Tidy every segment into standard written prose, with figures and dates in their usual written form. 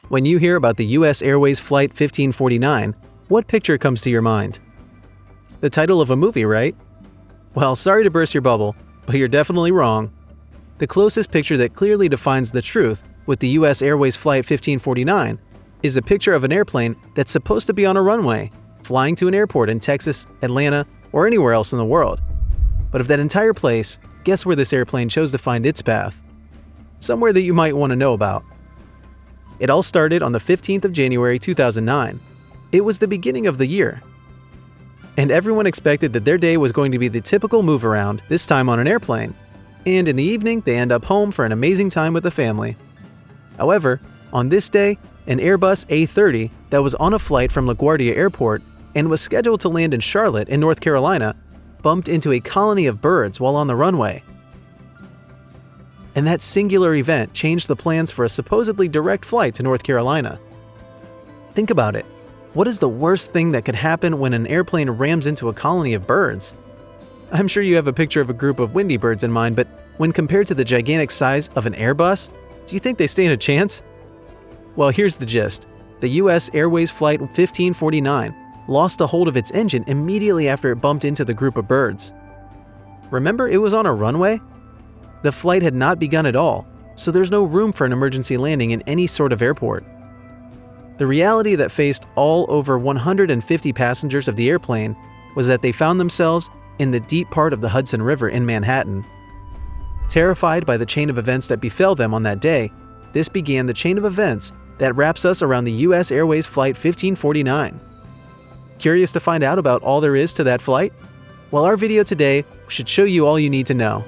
When you hear about the US Airways Flight 1549, what picture comes to your mind? The title of a movie, right? Well, sorry to burst your bubble, but you're definitely wrong. The closest picture that clearly defines the truth with the US Airways Flight 1549 is a picture of an airplane that's supposed to be on a runway, flying to an airport in Texas, Atlanta, or anywhere else in the world. But of that entire place, guess where this airplane chose to find its path? Somewhere that you might want to know about. It all started on the 15th of January 2009. It was the beginning of the year. And everyone expected that their day was going to be the typical move around, this time on an airplane. And in the evening, they end up home for an amazing time with the family. However, on this day, an Airbus A30 that was on a flight from LaGuardia Airport and was scheduled to land in Charlotte in North Carolina bumped into a colony of birds while on the runway. And that singular event changed the plans for a supposedly direct flight to North Carolina. Think about it. What is the worst thing that could happen when an airplane rams into a colony of birds? I'm sure you have a picture of a group of windy birds in mind, but when compared to the gigantic size of an Airbus, do you think they stand a chance? Well, here's the gist. The US Airways Flight 1549 lost a hold of its engine immediately after it bumped into the group of birds. Remember, it was on a runway? The flight had not begun at all, so there's no room for an emergency landing in any sort of airport. The reality that faced all over 150 passengers of the airplane was that they found themselves in the deep part of the Hudson River in Manhattan. Terrified by the chain of events that befell them on that day, this began the chain of events that wraps us around the US Airways Flight 1549. Curious to find out about all there is to that flight? Well, our video today should show you all you need to know.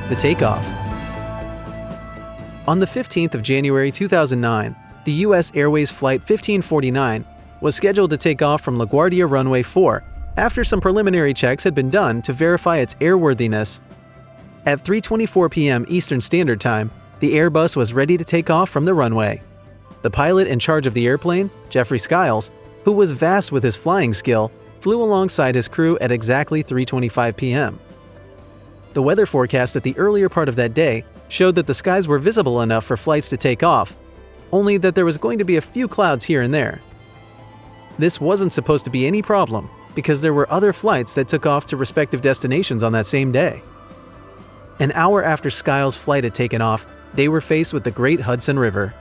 The takeoff. On the 15th of January 2009, the US Airways Flight 1549 was scheduled to take off from LaGuardia Runway 4 after some preliminary checks had been done to verify its airworthiness. At 3:24 p.m. Eastern Standard Time, the Airbus was ready to take off from the runway. The pilot in charge of the airplane, Skiles, who was vast with his flying skill, flew alongside his crew at exactly 3:25 p.m. The weather forecast at the earlier part of that day showed that the skies were visible enough for flights to take off, only that there was going to be a few clouds here and there. This wasn't supposed to be any problem because there were other flights that took off to respective destinations on that same day. An hour after Skiles' flight had taken off, they were faced with the Great Hudson River.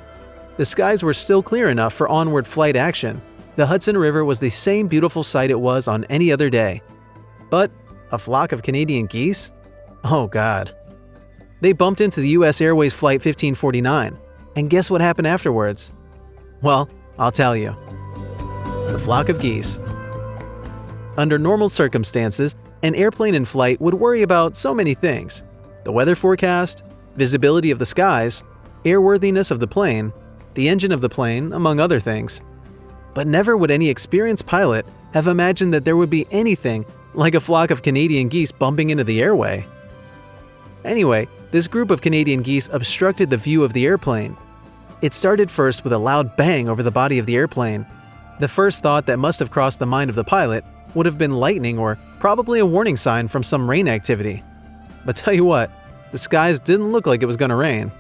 The skies were still clear enough for onward flight action. The Hudson River was the same beautiful sight it was on any other day. But a flock of Canadian geese? Oh God. They bumped into the US Airways Flight 1549, and guess what happened afterwards? Well, I'll tell you. The flock of geese. Under normal circumstances, an airplane in flight would worry about so many things: the weather forecast, visibility of the skies, airworthiness of the plane, the engine of the plane, among other things. But never would any experienced pilot have imagined that there would be anything like a flock of Canadian geese bumping into the airway. Anyway, this group of Canadian geese obstructed the view of the airplane. It started first with a loud bang over the body of the airplane. The first thought that must have crossed the mind of the pilot would have been lightning or probably a warning sign from some rain activity. But tell you what, the skies didn't look like it was going to rain.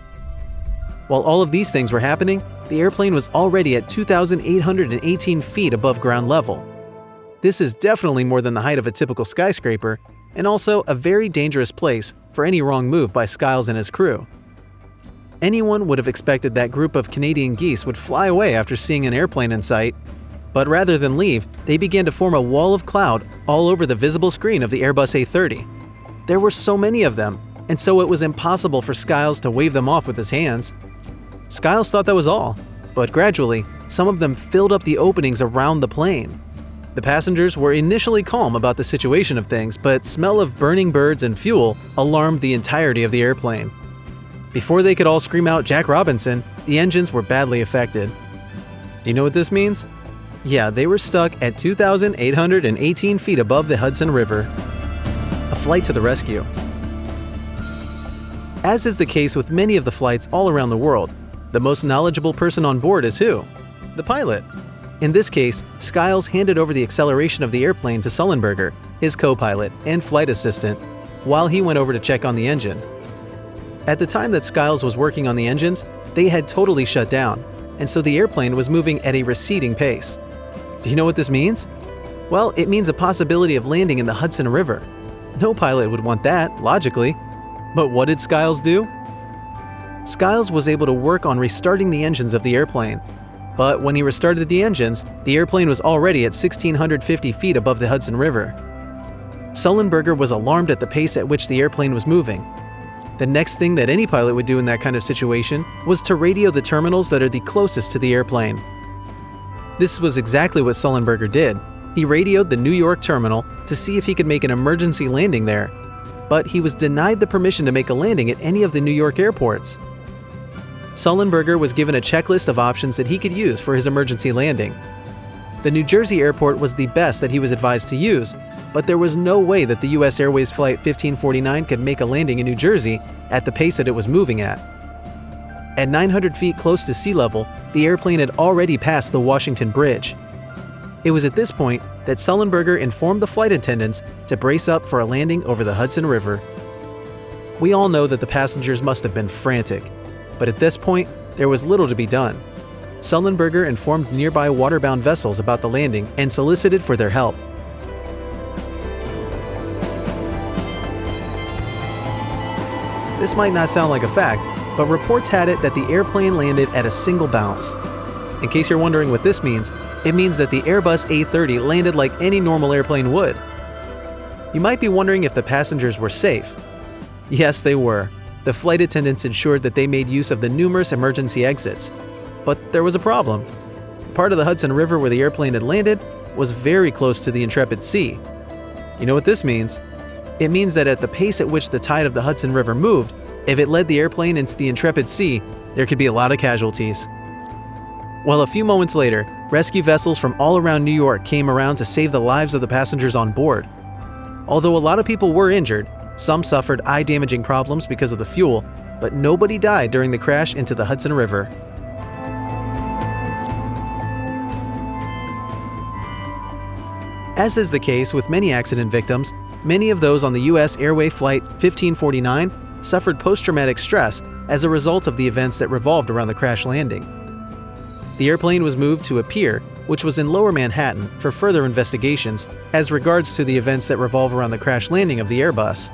While all of these things were happening, the airplane was already at 2,818 feet above ground level. This is definitely more than the height of a typical skyscraper, and also a very dangerous place for any wrong move by Skiles and his crew. Anyone would have expected that group of Canadian geese would fly away after seeing an airplane in sight, but rather than leave, they began to form a wall of cloud all over the visible screen of the Airbus A30. There were so many of them, and so it was impossible for Skiles to wave them off with his hands. Skiles thought that was all, but gradually, some of them filled up the openings around the plane. The passengers were initially calm about the situation of things, but smell of burning birds and fuel alarmed the entirety of the airplane. Before they could all scream out Jack Robinson, the engines were badly affected. Do you know what this means? Yeah, they were stuck at 2,818 feet above the Hudson River. A flight to the rescue. As is the case with many of the flights all around the world, the most knowledgeable person on board is who? The pilot. In this case, Skiles handed over the acceleration of the airplane to Sullenberger, his co-pilot and flight assistant, while he went over to check on the engine. At the time that Skiles was working on the engines, they had totally shut down, and so the airplane was moving at a receding pace. Do you know what this means? Well, it means a possibility of landing in the Hudson River. No pilot would want that, logically. But what did Skiles do? Skiles was able to work on restarting the engines of the airplane. But when he restarted the engines, the airplane was already at 1,650 feet above the Hudson River. Sullenberger was alarmed at the pace at which the airplane was moving. The next thing that any pilot would do in that kind of situation was to radio the terminals that are the closest to the airplane. This was exactly what Sullenberger did. He radioed the New York terminal to see if he could make an emergency landing there, but he was denied the permission to make a landing at any of the New York airports. Sullenberger was given a checklist of options that he could use for his emergency landing. The New Jersey airport was the best that he was advised to use, but there was no way that the US Airways Flight 1549 could make a landing in New Jersey at the pace that it was moving at. At 900 feet close to sea level, the airplane had already passed the Washington Bridge. It was at this point that Sullenberger informed the flight attendants to brace up for a landing over the Hudson River. We all know that the passengers must have been frantic, but at this point, there was little to be done. Sullenberger informed nearby waterbound vessels about the landing and solicited for their help. This might not sound like a fact, but reports had it that the airplane landed at a single bounce. In case you're wondering what this means, it means that the Airbus A30 landed like any normal airplane would. You might be wondering if the passengers were safe. Yes, they were. The flight attendants ensured that they made use of the numerous emergency exits. But there was a problem. Part of the Hudson River where the airplane had landed was very close to the Intrepid Sea. You know what this means? It means that at the pace at which the tide of the Hudson River moved, if it led the airplane into the Intrepid Sea, there could be a lot of casualties. Well, a few moments later, rescue vessels from all around New York came around to save the lives of the passengers on board. Although a lot of people were injured, some suffered eye-damaging problems because of the fuel, but nobody died during the crash into the Hudson River. As is the case with many accident victims, many of those on the US Airway Flight 1549 suffered post-traumatic stress as a result of the events that revolved around the crash landing. The airplane was moved to a pier, which was in Lower Manhattan, for further investigations as regards to the events that revolve around the crash landing of the Airbus.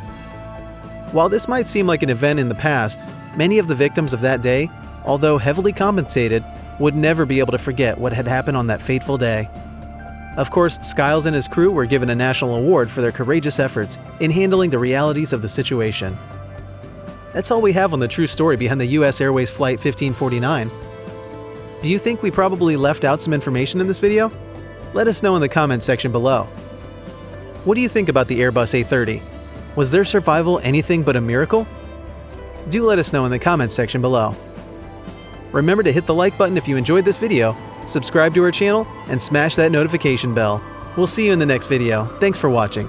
While this might seem like an event in the past, many of the victims of that day, although heavily compensated, would never be able to forget what had happened on that fateful day. Of course, Skiles and his crew were given a national award for their courageous efforts in handling the realities of the situation. That's all we have on the true story behind the US Airways Flight 1549. Do you think we probably left out some information in this video? Let us know in the comments section below. What do you think about the Airbus A30? Was their survival anything but a miracle? Do let us know in the comments section below. Remember to hit the like button if you enjoyed this video, subscribe to our channel, and smash that notification bell. We'll see you in the next video. Thanks for watching.